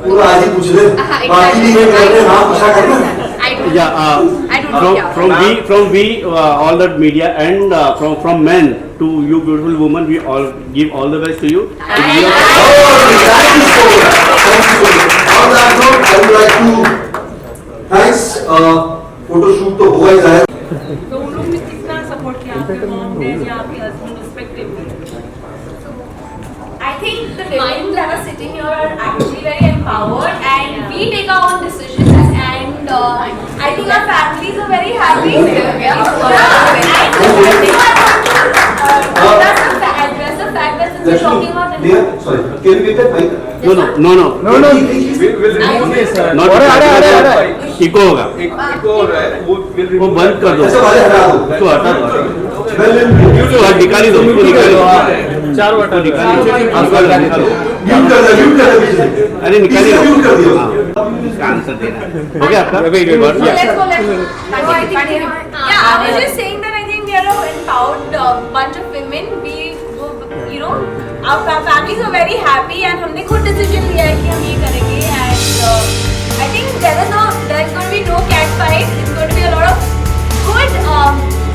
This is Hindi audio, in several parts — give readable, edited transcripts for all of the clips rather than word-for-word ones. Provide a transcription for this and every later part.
पूरा आज ही पूछ ले, बाकी नहीं है करने, हाँ पूछा करना। From we all the media and from men to you beautiful woman, we all give all the best to you. Thank you so much. On that note, I would like to thanks. Photo shoot तो हुआ ही जाए। तो उन लोग ने कितना सपोर्ट किया आपके मॉम ने या आपके husband respectively? I think the women that are sitting here are actually very empowered and we take our own decisions and I think our families are very happy. Address the fact that since we're talking about sorry, can you get that mic? No. We'll Not echo होगा, इको हो रहा है, वो वो बंद कर दो, ऐसे वाले हटा दो, उसको हटा दो, well निकाली दो, उसको निकाली दो, चार वाटर निकाली दो, म्यूट कर दो पीछे से। अरे निकाली दो, म्यूट कर दियो। आंसर देना हो गया आपका? let's go. Yeah, I was just saying that I think we are an empowered bunch of women. We, you know, our families are very happy and हमने खुद decision लिया है कि हम ये करेंगे and I think there's going to be no cat fight. It's going to be a lot of good.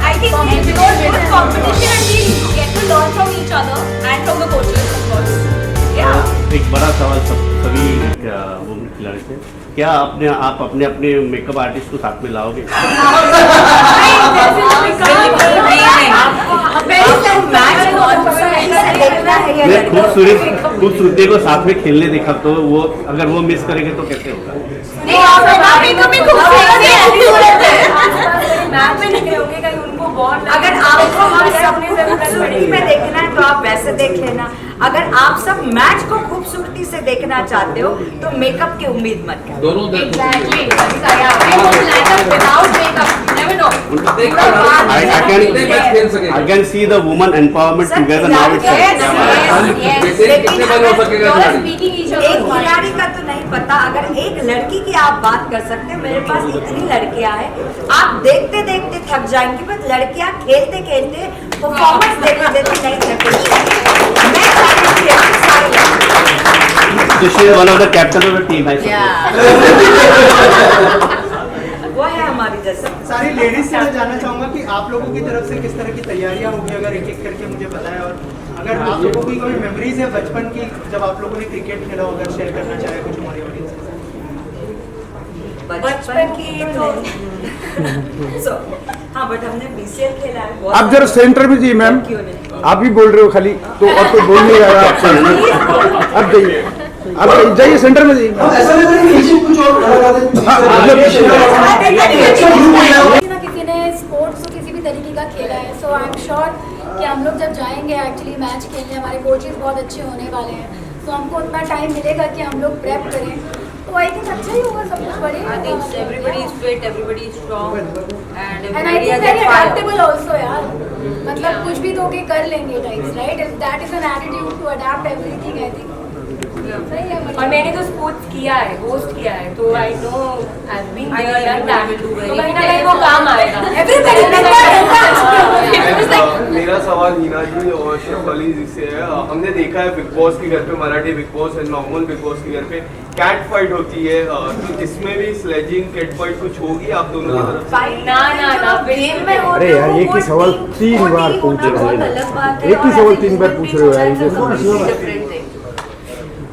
I think good competition and we get to learn from each other and from the coaches, of course. Yeah. एक बड़ा सवाल सभी वुमेन खिलाड़ी से, क्या आप अपने मेकअप आर्टिस्ट को साथ में लाओगे? खूबसूरती को साथ में खेलने देखा तो वो अगर वो मिस करेंगे तो कैसे होगा? अगर आपको हम सब खूबसूरती में देखना है तो आप वैसे देख लेना, अगर आप सब मैच को खूबसूरती से देखना चाहते हो तो मेकअप की उम्मीद मत करो। दोनों I can see the woman empowerment together now itself. एक खिलाड़ी का तो नहीं पता, अगर एक लड़की की आप बात कर सकते हो, मेरे पास इतनी लड़कियां हैं, आप देखते देखते थक जाएंगी, बस लड़कियां खेलते खेलते परफॉर्मेंस देते देते नहीं थकेंगी। So she is one of the captain of the team, I suppose. वो है हमारी जैसे। सारी लेडीज से मैं जानना चाहूंगा कि आप लोगों की तरफ से किस तरह की तैयारियां होगी, अगर एक एक करके मुझे बताएं, और अगर आप लोगों की कोई मेमोरीज है बचपन की जब आप लोगों ने क्रिकेट खेला हो, अगर शेयर करना चाहे कुछ हमारी ऑडियंस से। बचपन की तो हाँ, बट हमने BCL खेला है। आप जरा सेंटर में जी मैम, आप ही बोल रहे हो खाली तो, और कोई बोल नहीं रहा आपसे। आप जाइए, आप जाइए सेंटर में जी। ऐसा नहीं करेंगे, नीचे कुछ और लगा दें। किसी ने स्पोर्ट्स तो किसी भी तरीके का खेला है, सो आई एम श्योर कि हम लोग जब जाएंगे एक्चुअली मैच खेलने, हमारे कोचेस बहुत अच्छे होने वाले हैं, तो हमको उतना टाइम मिलेगा कि हम लोग प्रेप करें, तो आई थिंक अच्छा ही होगा, सब कुछ बढ़िया। I think everybody is fit, everybody is strong, and and I everybody think has very that fire. Adaptable also यार, मतलब कुछ भी तो के कर लेंगे types, right? If that is an attitude to adapt everything, I think सही है। और मैंने तो स्पोर्ट्स किया है, होस्ट किया है, तो I know I been there that तो कहीं ना कहीं वो काम आएगा। मेरा सवाल हीना जी और शेफाली जी से है। हमने देखा है बिग बॉस के घर पे, मराठी बिग बॉस है, नॉर्मल बिग बॉस के घर पे कैट फाइट होती है, तो इसमें भी स्लेजिंग कैट फाइट कुछ होगी आप दोनों की तरफ से? ना गेम में होते अरे यार, एक ही सवाल 3 बार पूछ रहे हो, एक ही सवाल 3 बार पूछ रहे हो यार, ये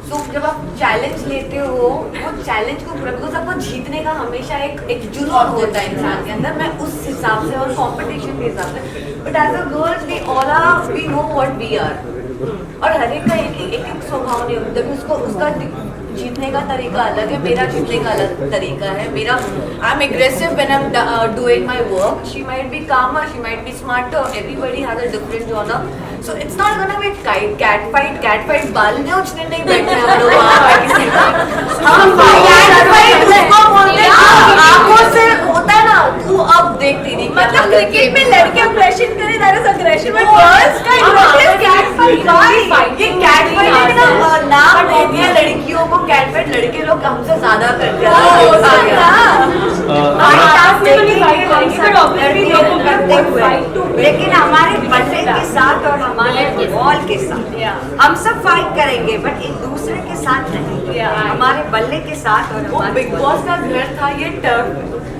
तो जब आप चैलेंज लेते हो, वो चैलेंज को पूरा, बिकॉज आपको जीतने का हमेशा एक जुनून होता है इंसान के अंदर, मैं उस हिसाब से और कंपटीशन के हिसाब से, but as a girls we all are, we know what we are, और हर एक का एक स्वभाव नहीं होता, उसको उसका जीतने का तरीका अलग है, मेरा जीतने का अलग तरीका है। मेरा I am aggressive when I am doing my work, she might be calmer, she might be smarter, everybody has a different genre, so it's not gonna be cat fight बाल में उछने नहीं बैठे हम लोग वहाँ पे किसी का, हम कैट फाइट उसको बोलते हैं आंखों से होता है ना, तू अब देख तेरी, मतलब क्रिकेट में लड़के अग्रेशन करे, that is aggression, but girls का कैट फाइट, ये कैट फाइट ना नाम हो गया लड़कियों को, कैट फाइट लड़के लोग हमसे ज्यादा करते हैं, लेकिन हमारे बच्चे के साथ और हमारे बॉल के साथ। हम सब फाइट करेंगे बट एक दूसरे के साथ नहीं, हमारे बल्ले के साथ। वो बिग बॉस का घर था ये टर्फ,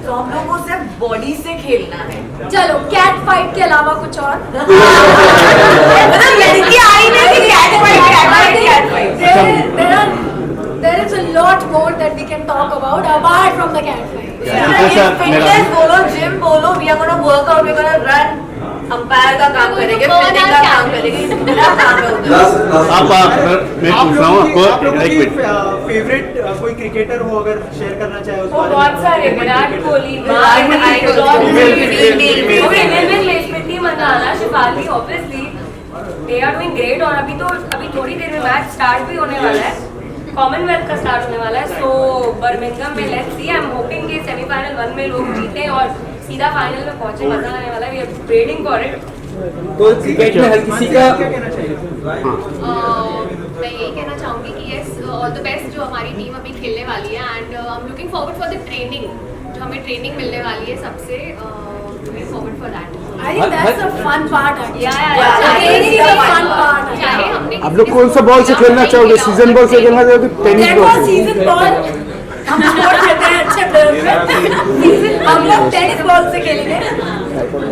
तो हम लोगों को सिर्फ बॉडी से खेलना है। चलो कैट फाइट के अलावा कुछ और मतलब लड़की आई नहीं थी cat fight. There is a lot more that we can talk about apart from the cat fight. Fitness बोलो, जिम बोलो, we are gonna work out, we are gonna run, umpire का काम करेंगे, फील्डिंग का काम करेंगे, इतना काम है उधर। आप मैं पूछ रहा हूँ आपको आप लोगों एक की मिनट। फेवरेट कोई क्रिकेटर हो अगर शेयर करना चाहे उस बारे में? बहुत सारे, Virat Kohli, Smriti Mandhana, Shafali, obviously they are doing great. और अभी थोड़ी देर में मैच स्टार्ट भी होने वाला है, कॉमनवेल्थ का स्टार्ट होने वाला है। सो बर्मिंघम में let's see, I am hoping कि सेमीफाइनल 1 में लोग जीते और सीधा फाइनल में पहुंचे, मजा आने वाला है। We are waiting for it. तो क्रिकेट में हर किसी का क्या कहना चाहिए? मैं यही कहना चाहूँगी कि यस ऑल द बेस्ट जो हमारी टीम अभी खेलने वाली है, and I am looking forward for the training, जो हमें ट्रेनिंग मिलने वाली है सबसे, looking forward for that. I think that's a fun part. Training is a fun part. चाहे हमने आप लोग कौन सा बॉल से खेलना चाहोगे? सीजन बॉल से खेलना चाहोगे? टेनिस देखो बॉल से? सीजन बॉल हम स्पोर्ट खेलते हैं अच्छे प्लेयर हम लोग टेनिस बॉल से खेलेंगे,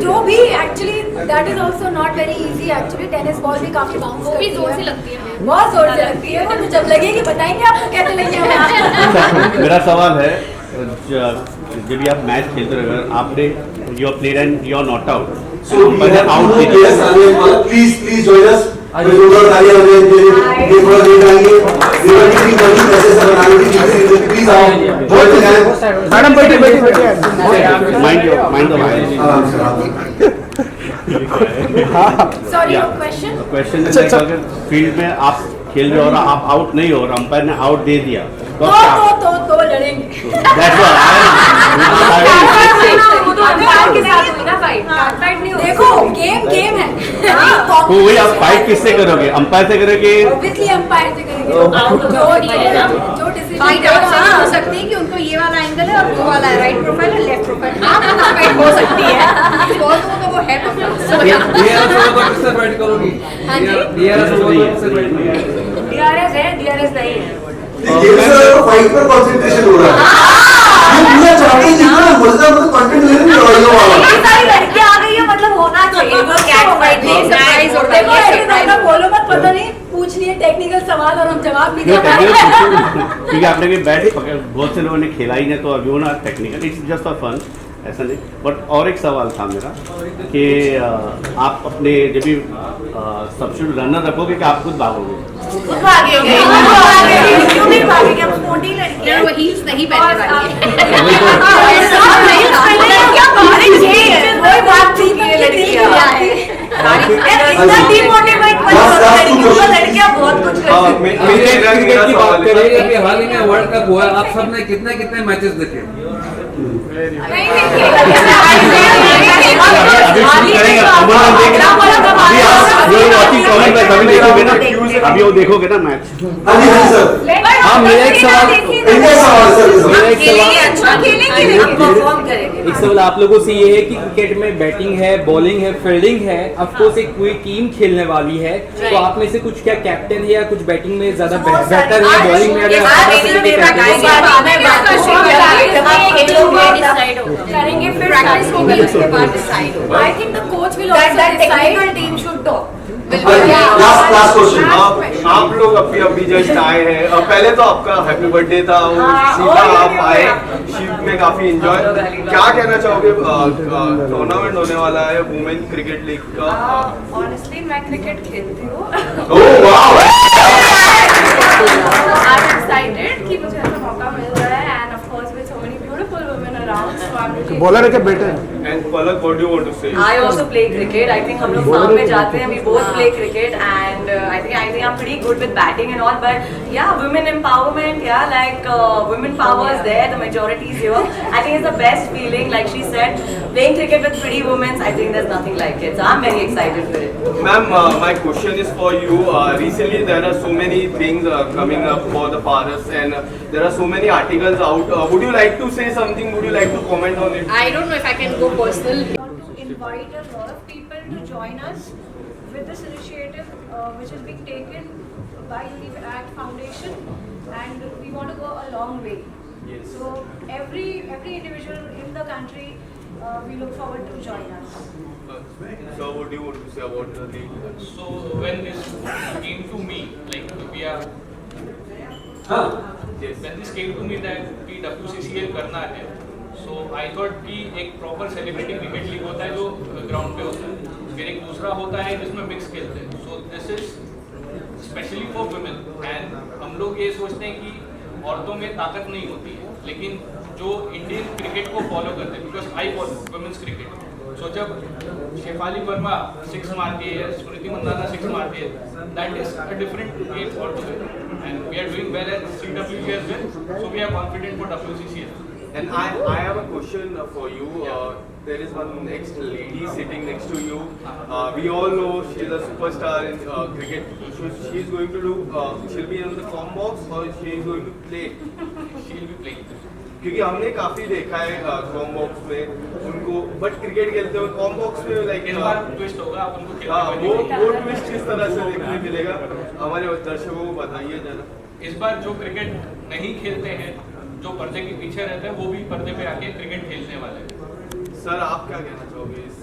जो भी actually that is also not very easy. Actually tennis ball भी काफी बाउंस वो भी जोर से लगती है, बहुत जोर से लगती है। वो तो जब लगेगी बताएंगे आपको कैसे लगेगी। मेरा सवाल है, जब भी आप मैच खेलते रहे, अगर आपने you are played and you are not out, So we have out two players आने वाले, please join us। मैं जोरदार तालियां बजाएं इनके लिए। ये थोड़ा लेट आएंगे, लेकिन टीम वर्किंग कैसे सब बनानी थी, प्लीज आओ, join the gang। मैडम बैठे बैठे बैठे। माइंड द आराम से आराम से। सॉरी क्वेश्चन क्वेश्चन है कि अगर फील्ड में आप खेल रहे हो और आप आउट नहीं हो और अंपायर ने आउट दे दिया तो तो लड़ेंगे। That's what वो तो अंपायर के साथ हुई ना फाइट, फाइट नहीं होगी। देखो गेम है। तो वही आप फाइट किससे करोगे? अंपायर से करोगे? ऑब्वियसली अंपायर से करेंगे। जो डिसीजन फाइट आपसे नहीं हो सकती कि उनको ये वाला एंगल है और वो वाला है, राइट प्रोफाइल और लेफ्ट प्रोफाइल। आप फाइट हो सकती है, तो वो है फाइट करोगी? हाँ जी, DRS है, DRS नहीं है। ये सर फाइट पर कंसंट्रेशन हो रहा है। ये पूरा चाहते हैं जितना मजेदार कंटेंट ले रहे हैं वाला। ये सारी लड़कियां आ गई है, मतलब होना चाहिए। वो कैट फाइट नहीं, सरप्राइज होगा, ये सरप्राइज होगा। बोलो मत, पता नहीं पूछ लिए टेक्निकल सवाल और हम जवाब नहीं दे पाए। क्योंकि आपने भी बैट बहुत से लोगों ने खेला ही नहीं, तो अभी वो ना technical, it's just for fun, ऐसा नहीं। बट और एक सवाल था मेरा कि आप अपने जब भी सब्स्टिट्यूट रनर रखोगे कि आप खुद भागोगे? भागेंगे, क्यों नहीं भागेंगे? हम स्पोर्टी लड़कियां, वो हील्स नहीं पहनने वाली है। कोई बात नहीं है, लड़कियां इतना डिमोटिवेट मत करो लड़कियों को, लड़कियां बहुत कुछ कर सकती हैं। क्रिकेट की बात करें, अभी हाल ही में वर्ल्ड कप हुआ, आप सबने कितने कितने मैचेस देखे? अभी वो देखोगे ना मैच। हाँ जी सर। हाँ, मेरा एक सवाल एक सवाल आप लोगों से ये है कि क्रिकेट में बैटिंग है, बॉलिंग है, फील्डिंग है, ऑफ कोर्स एक पूरी टीम खेलने वाली है, तो आप में से कुछ क्या कैप्टन है या कुछ बैटिंग में ज्यादा बेहतर है, बॉलिंग में करेंगे, फिर प्रैक्टिस होगी, उसके बाद डिसाइड होगा। I think the coach will also decide. Team should talk. Last question. आप लोग अभी जस्ट आए हैं, पहले तो आपका हैप्पी बर्थडे था, वो सीधा आप आए, शिप में काफी एंजॉय, क्या कहना चाहोगे? टूर्नामेंट होने वाला है वुमेन क्रिकेट लीग का। ऑनेस्टली मैं क्रिकेट खेलती हूँ। Oh wow. I'm excited कि मुझे ऐसा मौका मिल रहा है, and of course with so many beautiful women around, so I'm really bowler है क्या बेटे? And Palak, what do you want to say? I also play cricket. I think हम लोग फार्म में जाते हैं, we both play cricket, and I think I'm pretty good with batting and all. But yeah, women empowerment, yeah, like women power is there. The majority is here. I think it's the best feeling. Like she said, playing cricket with pretty women, I think there's nothing like it. So I'm very excited for it. Ma'am, my question is for you. Recently, there are so many things coming up for the Paras, and there are so many articles out. Would you like to say something? Would you like to comment on it? I don't know if I can go personal. To invite a lot of people to join us with this initiative which is being taken by the ACT Foundation, and we want to go a long way. Yes. So every individual in the country, we look forward to join us. So what do you want to say about the league? So when this came to me, like we are, Yes. when this came to me that कि WCCL करना है, so I thought कि एक proper celebrity cricket league होता है जो ground पे होता है, फिर एक दूसरा होता है जिसमें mix खेलते हैं. So this is specially for women, and हम लोग ये सोचते हैं कि औरतों में ताकत नहीं होती है, लेकिन जो इंडियन क्रिकेट को फॉलो करते हैं, because I follow women's cricket. So जब शेफाली वर्मा 6 मारती है, स्मृति मंदाना 6 मारती है, that is a different game altogether, and we are doing well at CWC as well, so we are confident for WCCL. And I have a question for you. There is one next lady sitting next to you. We all know she is a superstar in cricket. So she is going to do. She'll be in the form box or she is going to play. She will be playing. क्योंकि हमने काफी देखा है कॉम बॉक्स में उनको, बट क्रिकेट खेलते हुए कॉम बॉक्स में लाइक इस बार ट्विस्ट होगा, आप उनको वो ट्विस्ट किस तरह से देखने मिलेगा, हमारे दर्शकों को बताइए जरा. इस बार जो क्रिकेट नहीं खेलते हैं, जो पर्दे के पीछे रहते हैं, वो भी पर्दे पे आके क्रिकेट खेलने वाले हैं. सर आप क्या कहना चाहोगे इस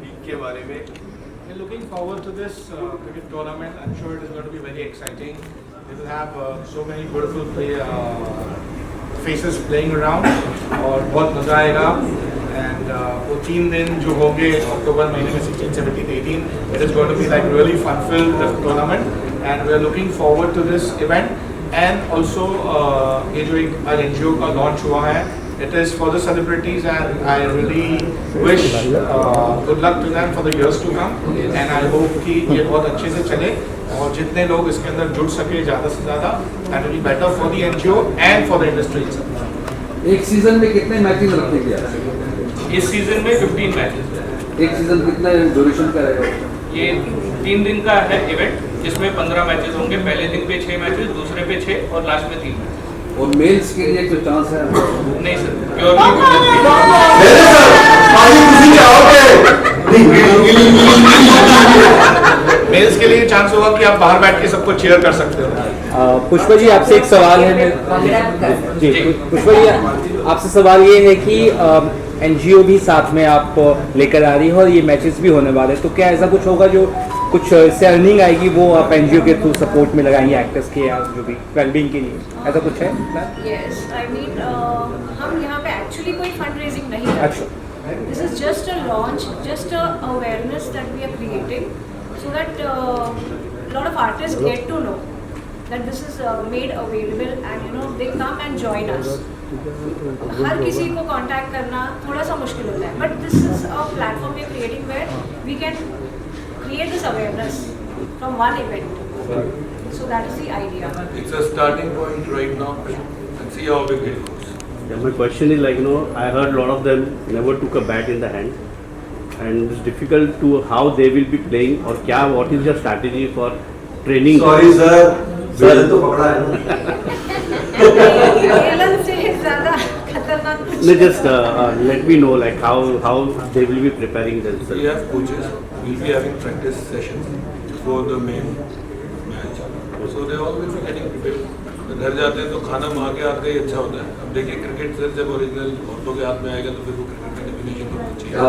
लीग के बारे में? We're looking forward to this cricket tournament. I'm sure it is going to be very exciting. We will have so many beautiful faces playing around और बहुत मज़ा आएगा. And वो 3 दिन जो होंगे अक्टूबर महीने में 16, 17, 18, it is going to be like really fun-filled tournament, and we are looking forward to this event. And also ये जो एक NGO का launch हुआ है, it is for the celebrities, and I really wish good luck to them for the years to come, and I hope कि ये बहुत अच्छे से चले और जितने लोग इसके अंदर जुड़ सके ज़्यादा से ज़्यादा, that will be better for the NGO and for the industry itself. एक सीजन में कितने मैचेस रखने के हैं? इस सीजन में 15 मैचेस. एक सीजन कितना ड्यूरेशन का रहेगा? ये 3 दिन का है इवेंट, जिसमें 15 मैचेस होंगे. पहले दिन पे 6 मैचेस, दूसरे पे 6 और लास्ट में 3 मैचेस. और मेल्स के लिए कोई चांस है? नहीं सर, प्योरली मेल्स के लिए चांस होगा कि आप बाहर बैठ के सबको चीयर कर सकते हो. पुष्पा जी आपसे एक सवाल है. जी पुष्पा जी आपसे सवाल ये है कि NGO भी साथ में आप लेकर आ रही है और ये मैचेस भी होने वाले हैं, तो क्या ऐसा कुछ होगा जो कुछ इससे अर्निंग आएगी वो आप NGO के थ्रू सपोर्ट में लगाएंगे एक्टर्स के या जो भी वेलबींग के लिए, ऐसा कुछ है? Yes, I mean हम यहाँ पे एक्चुअली कोई फंड रेजिंग नहीं कर रहे. This is just a launch, just a awareness that we are creating, so that lot of artists get to know that this is made available, and they come and join us. हर किसी को कांटेक्ट करना थोड़ा सा मुश्किल होता है, but this is a platform we are creating where we can create this awareness from one event. So that is the idea. It's a starting point right now, and see how big it goes. Yeah, my question is like, I heard a lot of them never took a bat in the hand, and it's difficult to how they will be playing, or what is your strategy for training? Sorry sir, sir तो पकड़ा है. एलन से ज़्यादा खतरनाक. No, just let me know like how they will be preparing themselves. We have coaches. We'll be having practice sessions before the main match. So they all will be getting prepared. घर जाते हैं तो खाना वहाँ के आते ही अच्छा होता है. अब देखिए क्रिकेट सर जब ओरिजिनल औरतों के हाथ में आएगा तो फिर वो क्रिकेट का डेफिनेशन होना चाहिए.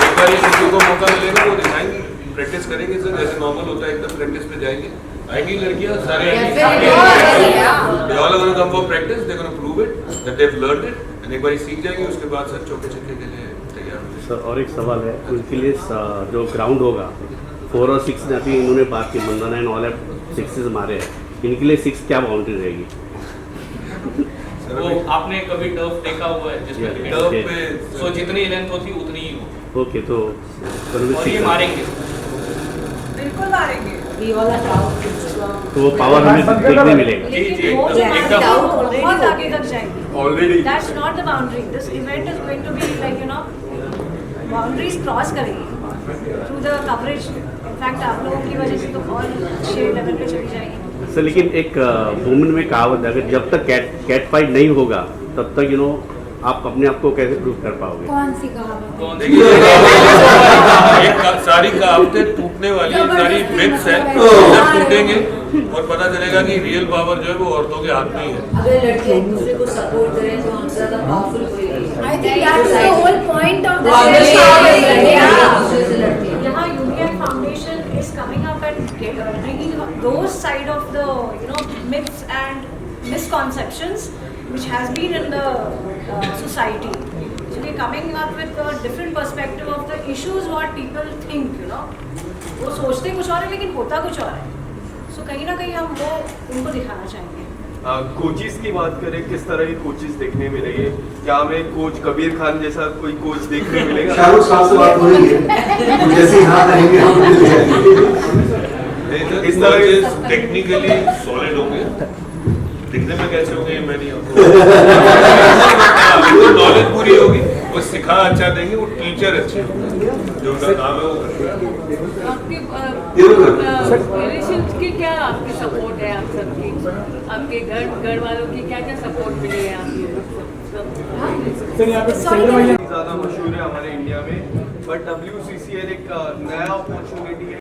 एक बार ये किसी को मौका मिलेगा वो दिखाएंगे, प्रैक्टिस करेंगे सर, जैसे नॉर्मल होता है एकदम प्रैक्टिस पे जाएंगे. आएंगी लड़कियाँ सारे they all are going to come for practice, they're going to prove it that they've learned it, and एक बार सीख जाएंगे उसके बाद सर चौके छक्के के लिए तैयार. सर और एक सवाल है उनके लिए, जो ग्राउंड होगा 4 और 6 ने अभी इन्होंने बात की, मंदाना एंड ऑल है 6 मारे हैं, इनके लिए 6 क्या बाउंड्री रहेगी? वो आपने कभी टर्फ देखा हुआ है जिसमें टर्फ पे सो जितनी लेंथ होती उतनी ही हो. ओके तो और ये मारेंगे, बिल्कुल मारेंगे. तो वो पावर हमें देखने मिलेगा. बहुत आगे तक जाएंगे. Already. That's not the boundary. This event is going to be like boundaries cross करेंगे through the coverage. In fact आप लोगों की वजह से तो और अच्छे लेवल पे चली जाएगी. सर लेकिन एक वुमेन में कहावत है, अगर जब तक कैट फाइट नहीं होगा तब तक आप अपने आप को कैसे प्रूव कर पाओगे? कौन सी कहावत? देखिए सारी कहावतें टूटने वाली सारी मिथ्स है, जब टूटेंगे और पता चलेगा कि रियल पावर जो है वो औरतों के हाथ में ही है। अगर लड़के एक दूसरे को सपोर्ट करें तो हमसे ज्यादा पावरफुल कोई नहीं है। I think that is the whole point of वो this. दूसरे से लड़ते हैं। यहाँ UBI Foundation is coming up and bringing those side of the myths and misconceptions which has been in the society. So we're coming up with a different perspective of the issues what people think, वो सोचते कुछ और है लेकिन होता कुछ और है. So कहीं ना कहीं हम वो उनको दिखाना चाहेंगे. कोचेस की बात करें, किस तरह के कोचेस देखने मिलेंगे? क्या हमें कोच कबीर खान जैसा कोई कोच देखने मिलेगा? शाहरुख साहब से बात हो रही है, जैसे यहाँ आएंगे हम इस तरह के टेक्निकली सॉलिड होंगे, दिखने में कैसे होंगे मैं नहीं नॉलेज पूरी होगी, वो सिखा अच्छा देंगे, वो टीचर अच्छे होंगे, जो उनका काम है वो पेरेंट्स की क्या आपकी सपोर्ट है? आप सबकी, आपके घर वालों की क्या क्या सपोर्ट मिली है आपकी? ज़्यादा मशहूर है हमारे इंडिया में, बट WCCL एक नया अपॉर्चुनिटी है।